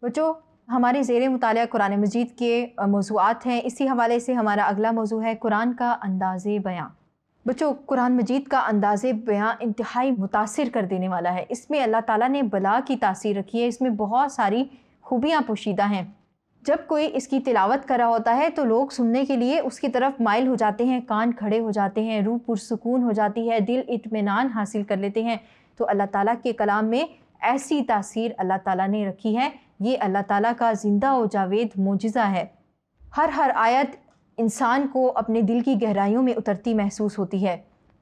بچوں ہمارے زیر مطالعہ قرآن مجید کے موضوعات ہیں، اسی حوالے سے ہمارا اگلا موضوع ہے قرآن کا انداز بیاں۔ بچوں قرآن مجید کا انداز بیاں انتہائی متاثر کر دینے والا ہے۔ اس میں اللہ تعالیٰ نے بلا کی تاثیر رکھی ہے، اس میں بہت ساری خوبیاں پوشیدہ ہیں۔ جب کوئی اس کی تلاوت کر رہا ہوتا ہے تو لوگ سننے کے لیے اس کی طرف مائل ہو جاتے ہیں، کان کھڑے ہو جاتے ہیں، روح پرسکون ہو جاتی ہے، دل اطمینان حاصل کر لیتے ہیں۔ تو اللہ تعالیٰ کے کلام میں ایسی تاثیر اللہ تعالیٰ نے رکھی ہے، یہ اللہ تعالیٰ کا زندہ و جاوید معجزہ ہے۔ ہر آیت انسان کو اپنے دل کی گہرائیوں میں اترتی محسوس ہوتی ہے۔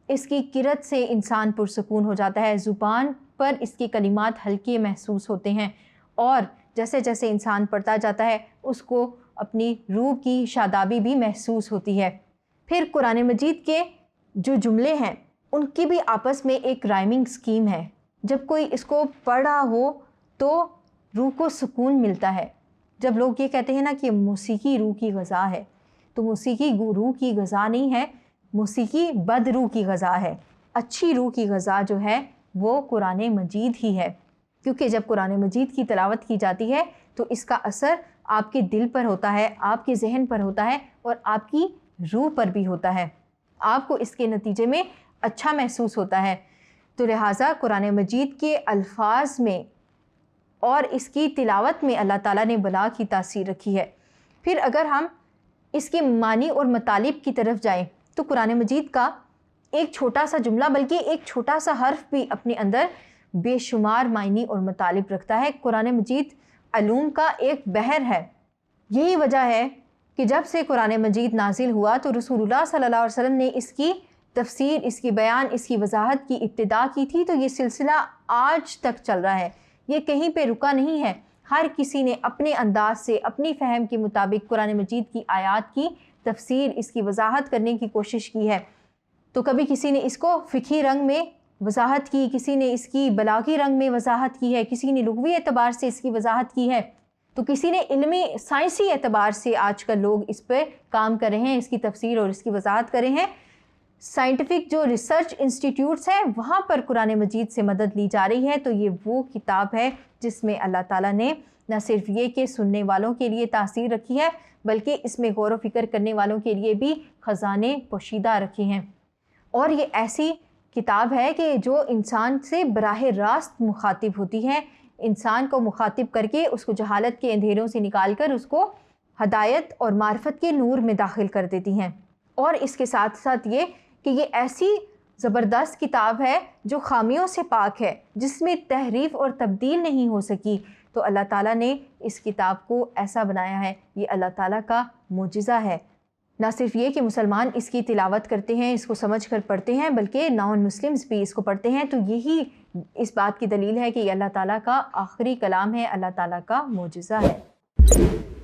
اس کی قرأت سے انسان پرسکون ہو جاتا ہے، زبان پر اس کے کلمات ہلکے محسوس ہوتے ہیں، اور جیسے جیسے انسان پڑھتا جاتا ہے اس کو اپنی روح کی شادابی بھی محسوس ہوتی ہے۔ پھر قرآن مجید کے جو جملے ہیں ان کی بھی آپس میں ایک رائمنگ سکیم ہے۔ جب کوئی اس کو پڑھ رہا ہو تو روح کو سکون ملتا ہے۔ جب لوگ یہ کہتے ہیں نا کہ موسیقی روح کی غذا ہے، تو موسیقی روح کی غذا نہیں ہے، موسیقی بد روح کی غذا ہے۔ اچھی روح کی غذا جو ہے وہ قرآن مجید ہی ہے، کیونکہ جب قرآن مجید کی تلاوت کی جاتی ہے تو اس کا اثر آپ کے دل پر ہوتا ہے، آپ کے ذہن پر ہوتا ہے، اور آپ کی روح پر بھی ہوتا ہے۔ آپ کو اس کے نتیجے میں اچھا محسوس ہوتا ہے۔ تو لہٰذا قرآن مجید کے الفاظ میں اور اس کی تلاوت میں اللہ تعالیٰ نے بلا کی تاثیر رکھی ہے۔ پھر اگر ہم اس کے معنی اور مطالب کی طرف جائیں تو قرآن مجید کا ایک چھوٹا سا جملہ بلکہ ایک چھوٹا سا حرف بھی اپنے اندر بے شمار معنی اور مطالب رکھتا ہے۔ قرآن مجید علوم کا ایک بحر ہے۔ یہی وجہ ہے کہ جب سے قرآن مجید نازل ہوا تو رسول اللہ صلی اللہ علیہ وسلم نے اس کی تفسیر، اس کی بیان، اس کی وضاحت کی ابتدا کی تھی، تو یہ سلسلہ آج تک چل رہا ہے، یہ کہیں پہ رکا نہیں ہے۔ ہر کسی نے اپنے انداز سے، اپنی فہم کے مطابق قرآن مجید کی آیات کی تفسیر، اس کی وضاحت کرنے کی کوشش کی ہے۔ تو کبھی کسی نے اس کو فقہی رنگ میں وضاحت کی، کسی نے اس کی بلاغی رنگ میں وضاحت کی ہے، کسی نے لغوی اعتبار سے اس کی وضاحت کی ہے، تو کسی نے علمی سائنسی اعتبار سے آج کل لوگ اس پہ کام کر رہے ہیں، اس کی تفسیر اور اس کی وضاحت کر رہے ہیں۔ سائنٹیفک جو ریسرچ انسٹیٹیوٹس ہیں وہاں پر قرآن مجید سے مدد لی جا رہی ہے۔ تو یہ وہ کتاب ہے جس میں اللہ تعالیٰ نے نہ صرف یہ کہ سننے والوں کے لیے تاثیر رکھی ہے، بلکہ اس میں غور و فکر کرنے والوں کے لیے بھی خزانے پوشیدہ رکھے ہیں۔ اور یہ ایسی کتاب ہے کہ جو انسان سے براہ راست مخاطب ہوتی ہے، انسان کو مخاطب کر کے اس کو جہالت کے اندھیروں سے نکال کر اس کو ہدایت اور معرفت کے نور میں داخل کر دیتی ہیں۔ اور اس کے ساتھ ساتھ یہ کہ یہ ایسی زبردست کتاب ہے جو خامیوں سے پاک ہے، جس میں تحریف اور تبدیل نہیں ہو سکی۔ تو اللہ تعالیٰ نے اس کتاب کو ایسا بنایا ہے، یہ اللہ تعالیٰ کا معجزہ ہے۔ نہ صرف یہ کہ مسلمان اس کی تلاوت کرتے ہیں، اس کو سمجھ کر پڑھتے ہیں، بلکہ نان مسلمز بھی اس کو پڑھتے ہیں۔ تو یہی اس بات کی دلیل ہے کہ یہ اللہ تعالیٰ کا آخری کلام ہے، اللہ تعالیٰ کا معجزہ ہے۔